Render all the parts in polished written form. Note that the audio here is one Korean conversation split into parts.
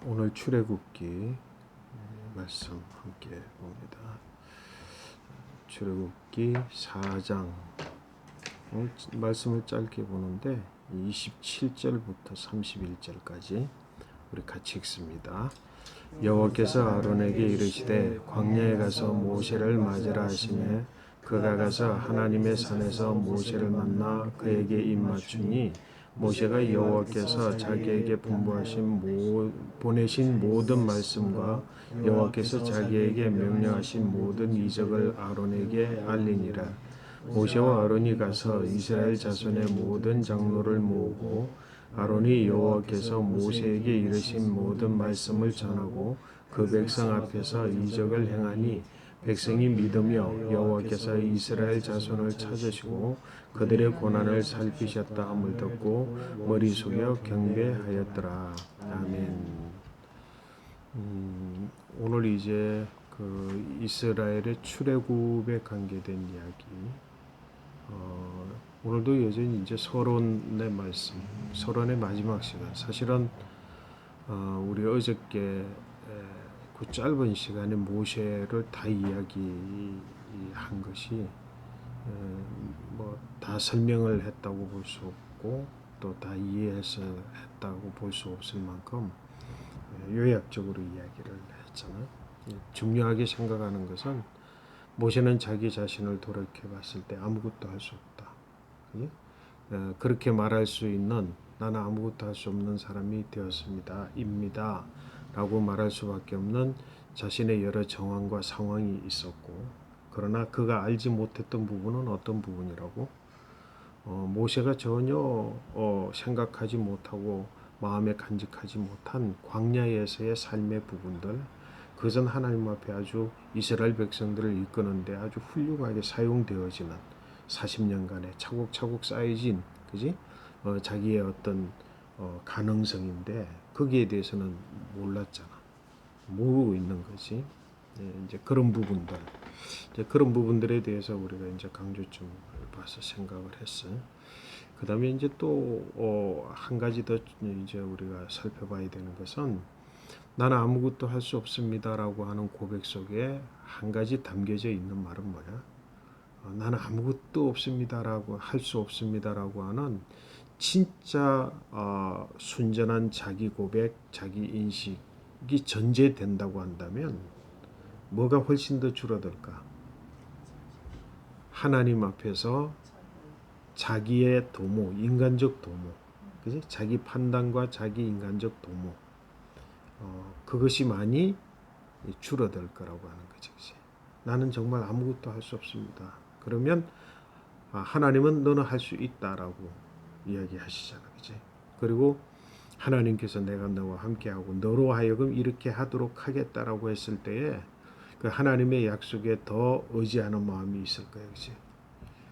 오늘 출애굽기 말씀 함께 봅니다. 출애굽기 4장 오늘 말씀을 짧게 보는데 27절부터 31절까지 우리 같이 읽습니다. 여호와께서 아론에게 이르시되 광야에 가서 모세를 맞으라 하시매 그가 가서 하나님의 산에서 모세를 만나 그에게 입맞추니 모세가 여호와께서 자기에게 보내신 모든 말씀과 여호와께서 자기에게 명령하신 모든 이적을 아론에게 알리니라. 모세와 아론이 가서 이스라엘 자손의 모든 장로를 모으고 아론이 여호와께서 모세에게 이르신 모든 말씀을 전하고 그 백성 앞에서 이적을 행하니 백성이 믿으며 여호와께서 이스라엘 자손을 찾으시고 그들의 고난을 살피셨다 함을 듣고 머리 숙여 경배하였더라. 아멘. 오늘 이제 그 이스라엘의 출애굽에 관계된 이야기. 오늘도 여전히 이제 서론의 말씀, 서론의 마지막 시간. 사실은 우리 어저께 그 짧은 시간에 모세를 다 이야기한 것이 뭐 다 설명을 했다고 볼 수 없고 또 다 이해해서 했다고 볼 수 없을 만큼 요약적으로 이야기를 했잖아요. 중요하게 생각하는 것은 모세는 자기 자신을 돌이켜 봤을 때 아무것도 할 수 없다. 그렇게 말할 수 있는 나는 아무것도 할 수 없는 사람이 되었습니다. 입니다. 라고 말할 수밖에 없는 자신의 여러 정황과 상황이 있었고 그러나 그가 알지 못했던 부분은 어떤 부분이라고? 모세가 전혀 생각하지 못하고 마음에 간직하지 못한 광야에서의 삶의 부분들 그것은 하나님 앞에 아주 이스라엘 백성들을 이끄는데 아주 훌륭하게 사용되어지는 40년간의 차곡차곡 쌓여진 그지? 자기의 어떤 가능성인데 거기에 대해서는 몰랐잖아. 모르고 있는 거지. 이제 그런 부분들, 이제 그런 부분들에 대해서 우리가 이제 강조점을 봐서 생각을 했어요. 그 다음에 이제 또 한 가지 더 이제 우리가 살펴봐야 되는 것은 나는 아무것도 할 수 없습니다라고 하는 고백 속에 한 가지 담겨져 있는 말은 뭐야? 나는 아무것도 없습니다라고 할 수 없습니다라고 하는 진짜 순전한 자기 고백, 자기 인식이 전제된다고 한다면 뭐가 훨씬 더 줄어들까? 하나님 앞에서 자기의 도모, 인간적 도모, 그지? 자기 판단과 자기 인간적 도모, 그것이 많이 줄어들 거라고 하는 거지. 나는 정말 아무것도 할 수 없습니다. 그러면 하나님은 너는 할 수 있다라고 이야기하시잖아, 그지? 그리고 하나님께서 내가 너와 함께하고 너로 하여금 이렇게 하도록 하겠다라고 했을 때에 그 하나님의 약속에 더 의지하는 마음이 있을 거야, 그지?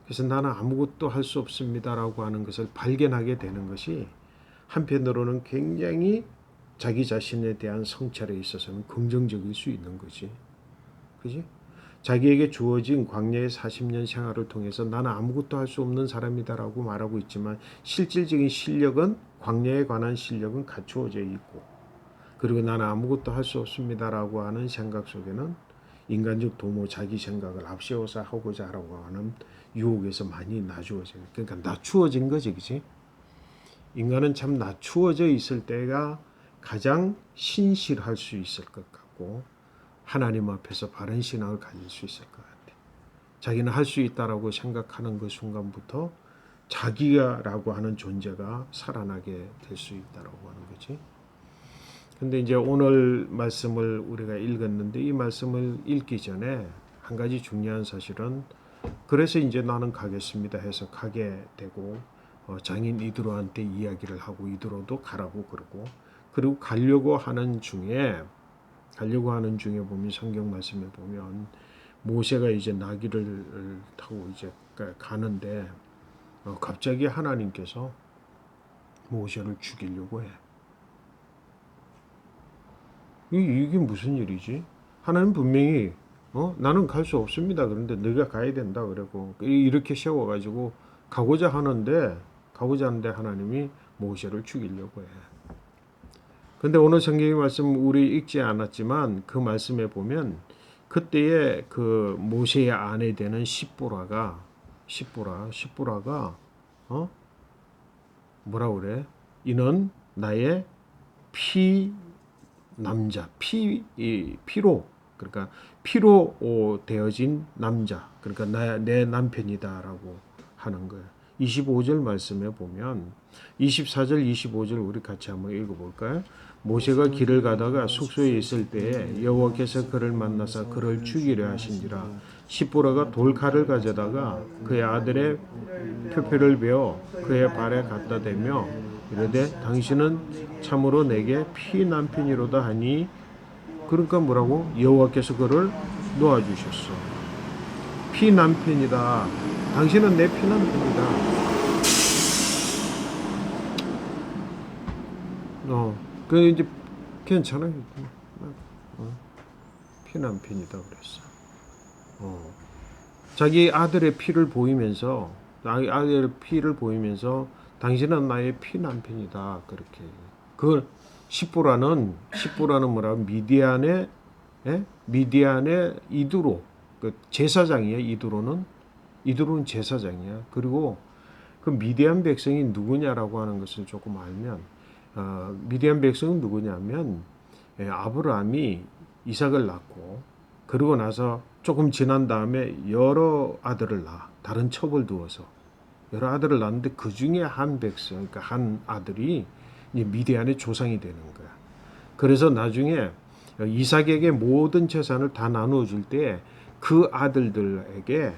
그래서 나는 아무것도 할 수 없습니다라고 하는 것을 발견하게 되는 것이 한편으로는 굉장히 자기 자신에 대한 성찰에 있어서는 긍정적일 수 있는 거지, 그지? 자기에게 주어진 광야의 40년 생활을 통해서 나는 아무것도 할 수 없는 사람이다라고 말하고 있지만 실질적인 실력은 광야에 관한 실력은 갖추어져 있고 그리고 나는 아무것도 할 수 없습니다라고 하는 생각 속에는 인간적 도모 자기 생각을 앞세워서 하고자 하라고 하는 유혹에서 많이 낮추어져요. 그러니까 낮추어진 거지, 그치? 인간은 참 낮추어져 있을 때가 가장 신실할 수 있을 것 같고 하나님 앞에서 바른 신앙을 가질 수 있을 것 같아. 자기는 할 수 있다라고 생각하는 그 순간부터 자기라고 하는 존재가 살아나게 될 수 있다라고 하는 거지. 근데 이제 오늘 말씀을 우리가 읽었는데 이 말씀을 읽기 전에 한 가지 중요한 사실은 그래서 이제 나는 가겠습니다 해서 가게 되고 장인 이드로한테 이야기를 하고 이드로도 가라고 그러고 그리고 가려고 하는 중에 보면 성경 말씀에 보면 모세가 이제 나귀를 타고 이제 가는데 갑자기 하나님께서 모세를 죽이려고 해. 이게 무슨 일이지? 하나님 분명히 나는 갈 수 없습니다. 그런데 네가 가야 된다 그러고 이렇게 세워가지고 가고자 하는데 하나님이 모세를 죽이려고 해. 근데 오늘 성경의 말씀 우리 읽지 않았지만 그 말씀에 보면 그때의 그 모세의 아내 되는 십보라가 어? 뭐라 그래? 이는 나의 피 남자, 피로 그러니까 피로 되어진 남자, 그러니까 내 남편이다라고 하는 거예요. 25절 말씀에 보면 24절, 25절 우리 같이 한번 읽어볼까요? 모세가 길을 가다가 숙소에 있을 때에 여호와께서 그를 만나사 그를 죽이려 하신지라. 십보라가 돌칼을 가져다가 그의 아들의 표표를 베어 그의 발에 갖다 대며 이르되 당신은 참으로 내게 피남편이로다 하니, 그러니까 뭐라고? 여호와께서 그를 놓아주셨어. 피남편이다. 당신은 내 피남편이다. 그 이제 괜찮아요. 피남편이다 그랬어. 자기 아들의 피를 보이면서 당신은 나의 피남편이다 그렇게. 그 십보라는 뭐라 미디안의 이두로 그 제사장이야. 이두로는 제사장이야. 그리고 그 미디안 백성이 누구냐라고 하는 것을 조금 알면 미디안 백성은 누구냐면 아브라함이 이삭을 낳고 그러고 나서 조금 지난 다음에 여러 아들을 낳아. 다른 첩을 두어서 여러 아들을 낳는데 그 중에 한 백성, 그러니까 한 아들이 미디안의 조상이 되는 거야. 그래서 나중에 이삭에게 모든 재산을 다 나누어 줄 때 그 아들들에게,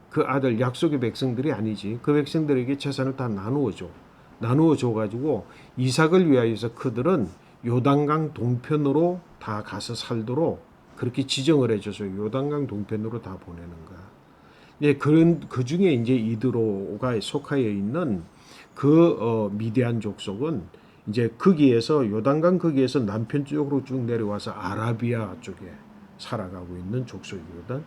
그 아들 약속의 백성들이 아니지, 그 백성들에게 재산을 다 나누어 줘 가지고 이삭을 위하여서 그들은 요단강 동편으로 다 가서 살도록 그렇게 지정을 해줘서 요단강 동편으로 다 보내는 거야. 예, 그 중에 이제 이드로가 속하여 있는 그 미디안 족속은 이제 거기에서 요단강 거기에서 남편 쪽으로 쭉 내려와서 아라비아 쪽에 살아가고 있는 족속이거든.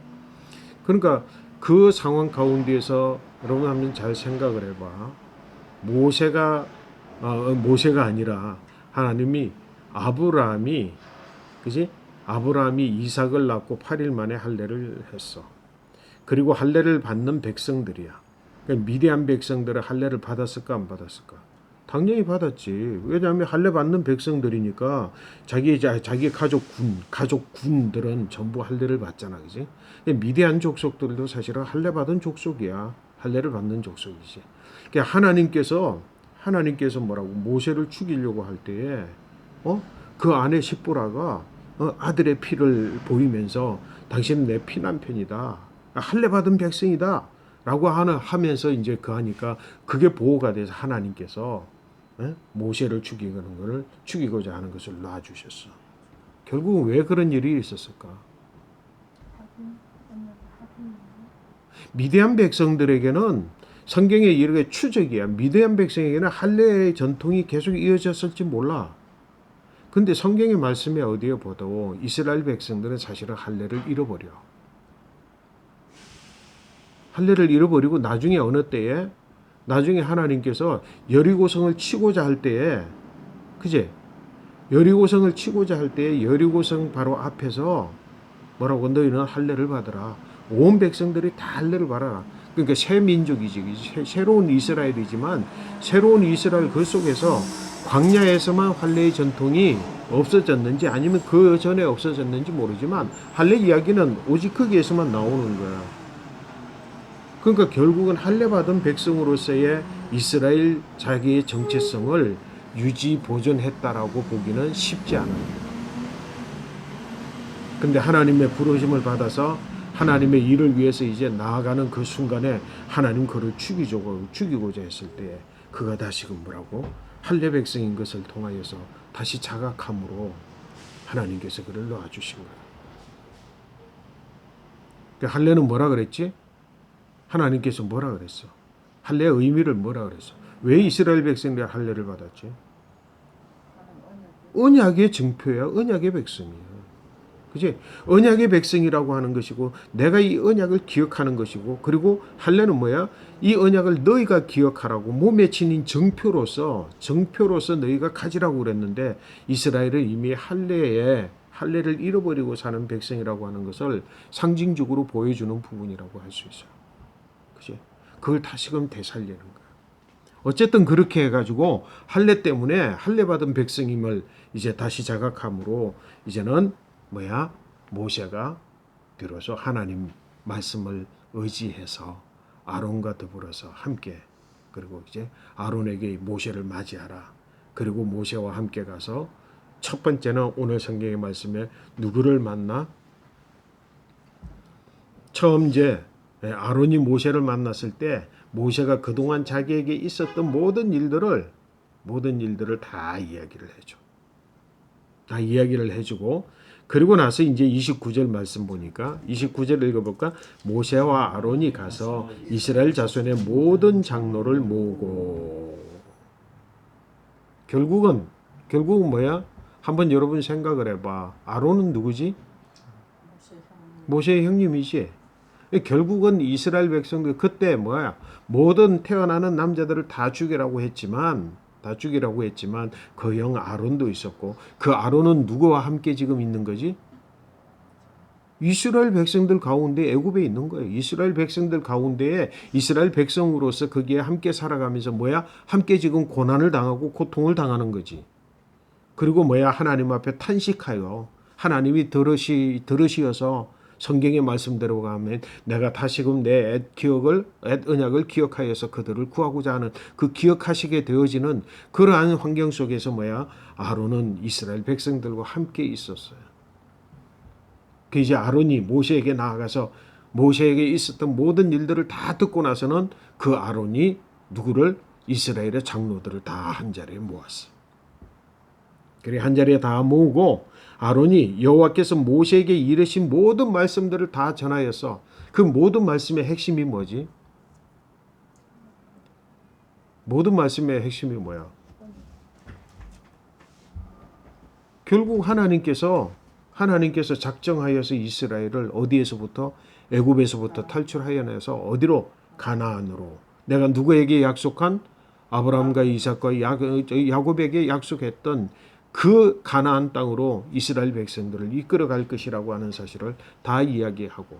그러니까 그 상황 가운데에서 여러분 한번 잘 생각을 해봐. 모세가 아니라 하나님이 아브라함이 이삭을 낳고 8일 만에 할례를 했어. 그리고 할례를 받는 백성들이야. 그러니까 미디안 백성들은 할례를 받았을까 안 받았을까? 당연히 받았지. 왜냐하면 할례 받는 백성들이니까 자기 가족군들은 전부 할례를 받잖아, 그지? 미디안 족속들도 사실은 할례 받은 족속이야. 할례를 받는 족속이지. 그러니까 하나님께서 뭐라고 모세를 죽이려고 할 때에 그 아내 십보라가 아들의 피를 보이면서 당신은 내 피남편이다. 할례 받은 백성이다. 라고 하면서 이제 하니까 그게 보호가 돼서 하나님께서 모세를 죽이고자 하는 것을 놔주셨어. 결국은 왜 그런 일이 있었을까? 미디안 백성들에게는 성경에 이렇게 추적이야. 미디안 백성에게는 할례의 전통이 계속 이어졌을지 몰라. 근데 성경의 말씀에 어디에 보도 이스라엘 백성들은 사실은 할례를 잃어버리고 나중에 어느 때에 하나님께서 여리고성을 치고자 할 때에 여리고성 바로 앞에서 뭐라고 너희는 할례를 받으라. 온 백성들이 다 할례를 받아라. 그러니까 새 민족이지. 새로운 이스라엘이지만 새로운 이스라엘 그 속에서 광야에서만 할례의 전통이 없어졌는지 아니면 그 전에 없어졌는지 모르지만 할례 이야기는 오직 거기에서만 나오는 거야. 그러니까 결국은 할례 받은 백성으로서의 이스라엘 자기의 정체성을 유지 보존했다라고 보기는 쉽지 않아요. 근데 하나님의 부르심을 받아서 하나님의 일을 위해서 이제 나아가는 그 순간에 하나님 그를 죽이고자 했을 때 그가 다시금 뭐라고? 할례 백성인 것을 통하여서 다시 자각함으로 하나님께서 그를 놓아주신 거예요. 그 할례는 뭐라 그랬지? 하나님께서 뭐라 그랬어? 할례의 의미를 뭐라 그랬어? 왜 이스라엘 백성들이 할례를 받았지? 언약의 증표야. 언약의 백성이야. 그지? 언약의 백성이라고 하는 것이고 내가 이 언약을 기억하는 것이고 그리고 할례는 뭐야? 이 언약을 너희가 기억하라고 몸에 지닌 정표로서 너희가 가지라고 그랬는데 이스라엘은 이미 할례를 잃어버리고 사는 백성이라고 하는 것을 상징적으로 보여주는 부분이라고 할 수 있어요. 그지? 그걸 다시금 되살리는 거야. 어쨌든 그렇게 해가지고 할례 때문에 할례 받은 백성임을 이제 다시 자각함으로 이제는 뭐야? 모세가 비로소 하나님 말씀을 의지해서 아론과 더불어서 함께 그리고 이제 아론에게 모세를 맞이하라. 그리고 모세와 함께 가서 첫 번째는 오늘 성경의 말씀에 누구를 만나? 처음 이제 아론이 모세를 만났을 때 모세가 그동안 자기에게 있었던 모든 일들을 다 이야기를 해줘. 다 이야기를 해주고 그리고 나서 이제 29절 말씀 보니까 29절 읽어볼까? 모세와 아론이 가서 이스라엘 자손의 모든 장로를 모으고 결국은 뭐야? 한번 여러분 생각을 해봐. 아론은 누구지? 모세의 형님이지. 결국은 이스라엘 백성들 그때 뭐야? 모든 태어나는 남자들을 다 죽이라고 했지만 그 형 아론도 있었고 그 아론은 누구와 함께 지금 있는 거지? 이스라엘 백성들 가운데 애굽에 있는 거예요. 이스라엘 백성들 가운데에 이스라엘 백성으로서 거기에 함께 살아가면서 뭐야? 함께 지금 고난을 당하고 고통을 당하는 거지. 그리고 뭐야? 하나님 앞에 탄식하여 하나님이 들으시어서 성경의 말씀대로 가면 내가 다시금 내 옛 언약을 기억하여서 그들을 구하고자 하는 그 기억하시게 되어지는 그러한 환경 속에서 뭐야? 아론은 이스라엘 백성들과 함께 있었어요. 그 이제 아론이 모세에게 나아가서 모세에게 있었던 모든 일들을 다 듣고 나서는 그 아론이 누구를? 이스라엘의 장로들을 다 한자리에 모았어. 그래 한자리에 다 모으고 아론이 여호와께서 모세에게 이르신 모든 말씀들을 다 전하여서 그 모든 말씀의 핵심이 뭐지? 모든 말씀의 핵심이 뭐야? 결국 하나님께서 작정하여서 이스라엘을 어디에서부터? 애굽에서부터 탈출하여내서 어디로? 가나안으로. 내가 누구에게 약속한? 아브라함과 이삭과 야곱에게 약속했던 그 가나안 땅으로 이스라엘 백성들을 이끌어갈 것이라고 하는 사실을 다 이야기하고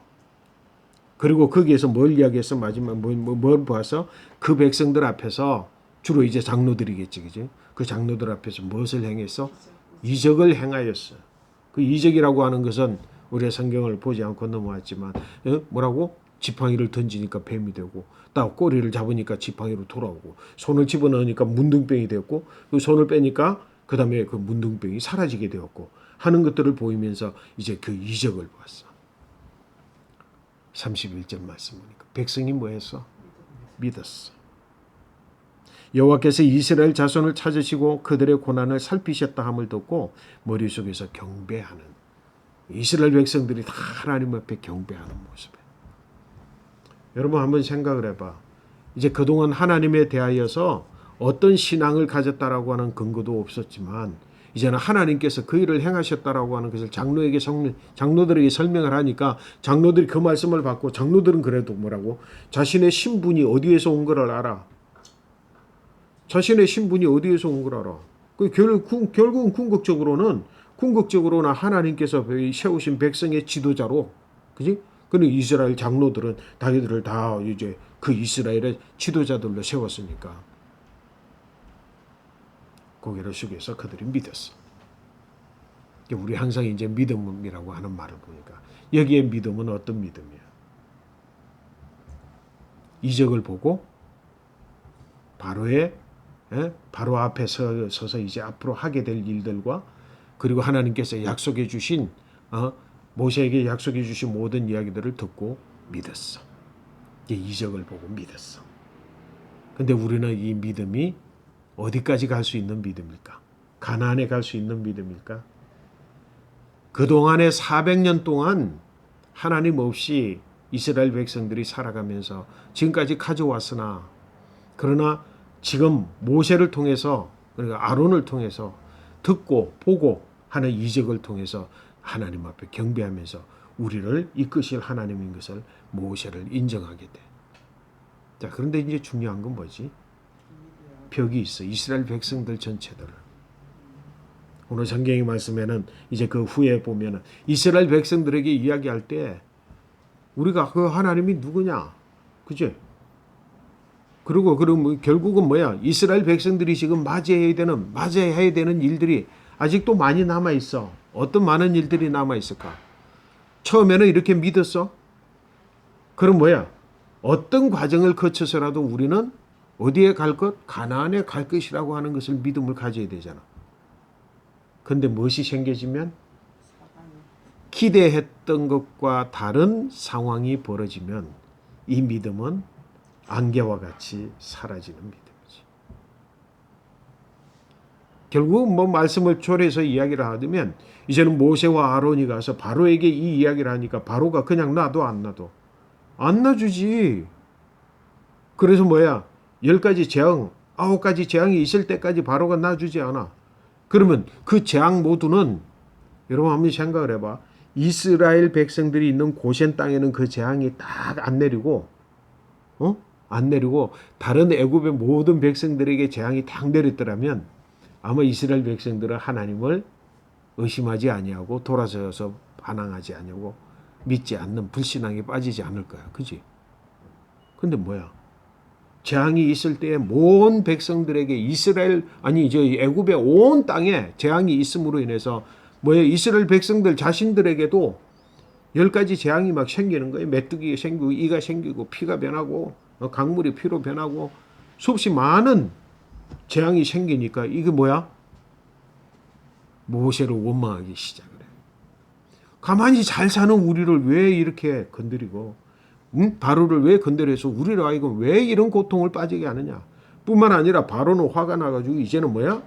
그리고 거기에서 뭘 이야기해서 마지막 뭘 보아서 그 백성들 앞에서 주로 이제 장로들이겠지, 그지? 그 장로들 앞에서 무엇을 행했어? 이적을 행하였어. 그 이적이라고 하는 것은 우리의 성경을 보지 않고 넘어왔지만 뭐라고? 지팡이를 던지니까 뱀이 되고 딱 꼬리를 잡으니까 지팡이로 돌아오고 손을 집어넣으니까 문둥병이 되었고 그 손을 빼니까 그 다음에 그 문둥병이 사라지게 되었고 하는 것들을 보이면서 이제 그 이적을 보았어. 31절 말씀 보니까 백성이 뭐 했어? 믿었어. 여호와께서 이스라엘 자손을 찾으시고 그들의 고난을 살피셨다 함을 듣고 머릿속에서 경배하는 이스라엘 백성들이 다 하나님 앞에 경배하는 모습에 여러분 한번 생각을 해봐. 이제 그동안 하나님에 대하여서 어떤 신앙을 가졌다라고 하는 근거도 없었지만 이제는 하나님께서 그 일을 행하셨다라고 하는 것을 장로들에게 설명을 하니까 장로들이 그 말씀을 받고 장로들은 그래도 뭐라고? 자신의 신분이 어디에서 온 걸 알아. 자신의 신분이 어디에서 온 걸 알아. 결국은 궁극적으로는 하나님께서 세우신 백성의 지도자로, 그지? 그는 이스라엘 장로들은 자기들을 다 이제 그 이스라엘의 지도자들로 세웠으니까. 고개를 숙여서 그들이 믿었어. 우리 항상 이제 믿음이라고 하는 말을 보니까 여기에 믿음은 어떤 믿음이야? 이적을 보고 바로 앞에 서서 이제 앞으로 하게 될 일들과 그리고 하나님께서 약속해 주신 모세에게 약속해 주신 모든 이야기들을 듣고 믿었어. 이적을 보고 믿었어. 근데 우리는 이 믿음이 어디까지 갈 수 있는 믿음일까? 가나안에 갈 수 있는 믿음일까? 그동안의 400년 동안 하나님 없이 이스라엘 백성들이 살아가면서 지금까지 가져왔으나 그러나 지금 모세를 통해서 그러니까 아론을 통해서 듣고 보고 하는 이적을 통해서 하나님 앞에 경배하면서 우리를 이끄실 하나님인 것을 모세를 인정하게 돼. 자, 그런데 이제 중요한 건 뭐지? 벽이 있어. 이스라엘 백성들 전체들을. 오늘 성경의 말씀에는 이제 그 후에 보면은 이스라엘 백성들에게 이야기할 때 우리가 그 하나님이 누구냐? 그죠? 그리고 그럼 결국은 뭐야? 이스라엘 백성들이 지금 맞이해야 되는 일들이 아직도 많이 남아 있어. 어떤 많은 일들이 남아 있을까? 처음에는 이렇게 믿었어. 그럼 뭐야? 어떤 과정을 거쳐서라도 우리는 어디에 갈 것? 가나안에 갈 것이라고 하는 것을 믿음을 가져야 되잖아. 근데 무엇이 생겨지면 기대했던 것과 다른 상황이 벌어지면 이 믿음은 안개와 같이 사라지는 믿음이지. 결국 뭐 말씀을 초래해서 이야기를 하면 이제는 모세와 아론이 가서 바로에게 이 이야기를 하니까 바로가 그냥 놔도 안 놔도 안 놔주지. 그래서 뭐야? 10가지 재앙, 9가지 재앙이 있을 때까지 바로가 놔주지 않아. 그러면 그 재앙 모두는 여러분 한번 생각을 해봐. 이스라엘 백성들이 있는 고센 땅에는 그 재앙이 딱 안 내리고 안 내리고 다른 애굽의 모든 백성들에게 재앙이 딱 내렸더라면 아마 이스라엘 백성들은 하나님을 의심하지 아니하고 돌아서서 반항하지 아니하고 믿지 않는 불신앙에 빠지지 않을 거야. 그지? 근데 뭐야? 재앙이 있을 때에 모든 백성들에게 애굽의 온 땅에 재앙이 있음으로 인해서 뭐야? 이스라엘 백성들 자신들에게도 10가지 재앙이 막 생기는 거예요. 메뚜기가 생기고 이가 생기고 피가 변하고 강물이 피로 변하고 수없이 많은 재앙이 생기니까 이게 뭐야? 모세를 원망하기 시작을 해. 가만히 잘 사는 우리를 왜 이렇게 건드리고 바로를 왜 건드려서 우리를 하여금 왜 이런 고통을 빠지게 하느냐. 뿐만 아니라 바로는 화가 나가지고 이제는 뭐야?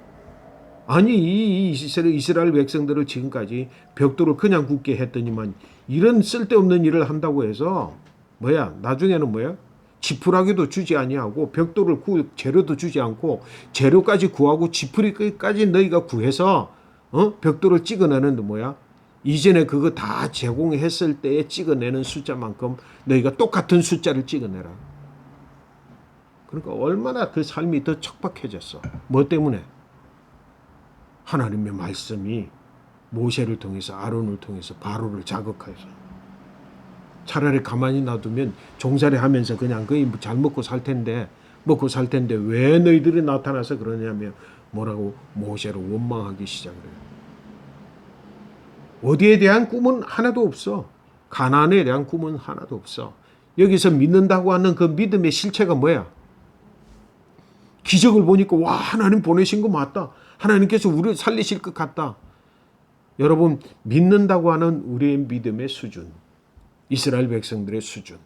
아니 이 이스라엘 백성들을 지금까지 벽돌을 그냥 굽게 했더니만 이런 쓸데없는 일을 한다고 해서 뭐야? 나중에는 뭐야? 지푸라기도 주지 아니하고 벽돌을 구울 재료도 주지 않고 재료까지 구하고 지푸라기까지 너희가 구해서 벽돌을 찍어내는데 뭐야? 이전에 그거 다 제공했을 때에 찍어내는 숫자만큼 너희가 똑같은 숫자를 찍어내라. 그러니까 얼마나 그 삶이 더 척박해졌어. 뭐 때문에? 하나님의 말씀이 모세를 통해서 아론을 통해서 바로를 자극해서 차라리 가만히 놔두면 종살이 하면서 그냥 거의 잘 먹고 살 텐데 왜 너희들이 나타나서 그러냐면 뭐라고 모세를 원망하기 시작을 해요. 어디에 대한 꿈은 하나도 없어. 가나안에 대한 꿈은 하나도 없어. 여기서 믿는다고 하는 그 믿음의 실체가 뭐야? 기적을 보니까 와 하나님 보내신 거 맞다. 하나님께서 우리를 살리실 것 같다. 여러분 믿는다고 하는 우리의 믿음의 수준, 이스라엘 백성들의 수준,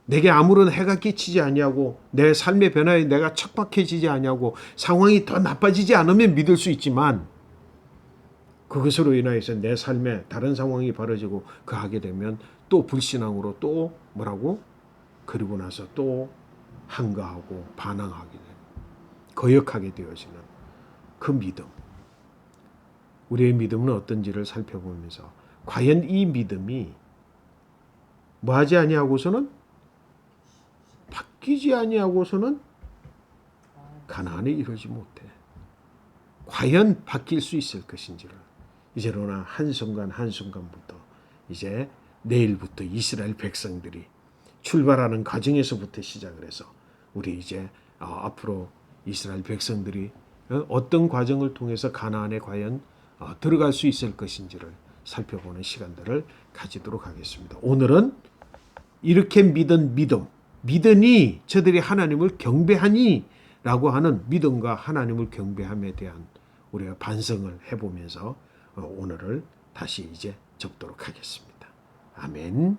내게 아무런 해가 끼치지 아니하고 내 삶의 변화에 내가 척박해지지 아니하고 상황이 더 나빠지지 않으면 믿을 수 있지만 그것으로 인하여서 내 삶에 다른 상황이 벌어지고 하게 되면 또 불신앙으로 또 뭐라고? 그리고 나서 또 한가하고 반항하게 되는 거역하게 되어지는 그 믿음. 우리의 믿음은 어떤지를 살펴보면서 과연 이 믿음이 뭐하지 아니하고서는 바뀌지 아니하고서는 가나안에 이르지 못해. 과연 바뀔 수 있을 것인지를 이제로나 한순간 한순간부터 이제 내일부터 이스라엘 백성들이 출발하는 과정에서부터 시작을 해서 우리 이제 앞으로 이스라엘 백성들이 어떤 과정을 통해서 가나안에 과연 들어갈 수 있을 것인지를 살펴보는 시간들을 가지도록 하겠습니다. 오늘은 이렇게 믿은 믿으니 저들이 하나님을 경배하니 라고 하는 믿음과 하나님을 경배함에 대한 우리가 반성을 해보면서 오늘을 다시 이제 접도록 하겠습니다. 아멘.